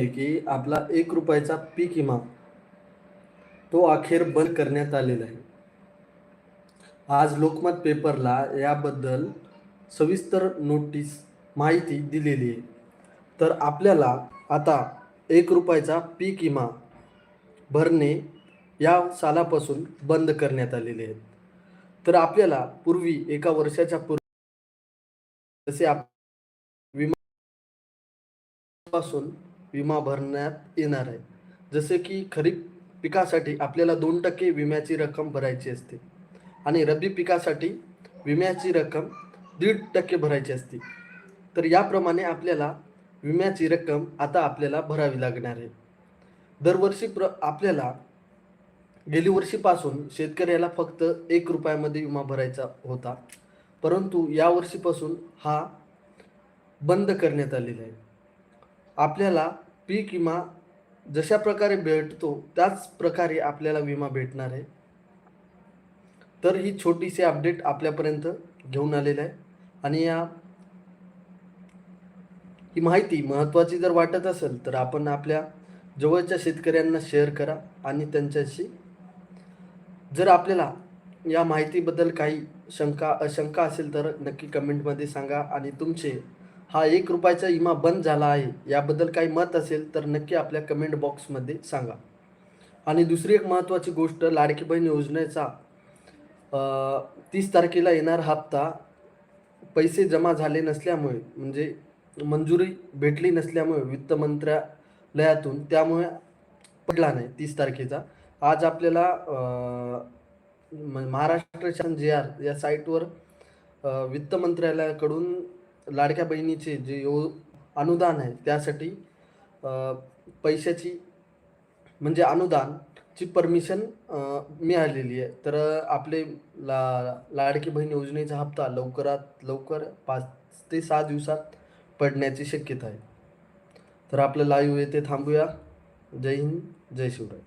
की आपला 1 रुपयाचा पीक विमा तो अखेर बंद करण्यात आलेला आहे. आज लोकमत पेपरला याबद्दल सविस्तर नोटीस माहिती दिलेली आहे. तर आपल्याला आता 1 रुपयाचा पीक विमा भरणे या सालापासून बंद करण्यात आलेले आहेत. तर आपल्याला पूर्वी एका वर्षाच्या पूर्वी जसे पासून विमा भरण्यात येणार आहे. जसे की खरीप पिकासाठी आपल्याला 2% विम्याची रक्कम भरायची असते आणि रब्बी पिकासाठी विम्याची रक्कम 1.5% भरायची असते. तर याप्रमाणे आपल्याला विम्याची रक्कम आता आपल्याला भरावी लागणार आहे. दरवर्षी आपल्याला गेली वर्षीपासून शेतकऱ्याला फक्त 1 रुपयामध्ये विमा भरायचा होता, परंतु या वर्षीपासून हा बंद करण्यात आलेला आहे. आपल्याला पीक विमा जशा प्रकारे भेटतो त्याच प्रकारे आपल्याला विमा भेटणार आहे. तर ही छोटीशी अपडेट आपल्यापर्यंत घेऊन आलेलं आहे आणि ही माहिती महत्त्वाची जर वाटत असेल तर आपण आपल्या जवळच्या शेतकऱ्यांना शेअर करा आणि त्यांच्याशी जर आपल्याला या माहितीबद्दल काही अशंका असेल तर नक्की कमेंटमध्ये सांगा आणि तुमचे हा 1 रुपयाचा विमा बंद झाला आहे याबद्दल काही मत असेल तर नक्की आपल्या कमेंट बॉक्समध्ये सांगा. आणि दुसरी एक महत्त्वाची गोष्ट, लाडकी बहीण योजनेचा 30 तारखेला येणार हप्ता पैसे जमा झाले नसल्यामुळे म्हणजे मंजुरी भेटली नसल्यामुळे वित्त मंत्रालयातून त्यामुळे पडला नाही 30 तारखेचा. आज आपल्याला महाराष्ट्र शासन JR या साईटवर वित्त मंत्रालयाकडून लाडक्या बहिणीचे जे अनुदान आहे त्यासाठी पैशाची म्हणजे अनुदानची परमिशन मिळालेली आहे. तर आपले लाडकी बहीण योजनेचा हप्ता लवकरात लवकर 5 ते 6 दिवसात पडण्याची शक्यता आहे. तर आपलं लाईव्ह येथे थांबूया. जय हिंद, जय शिवराय.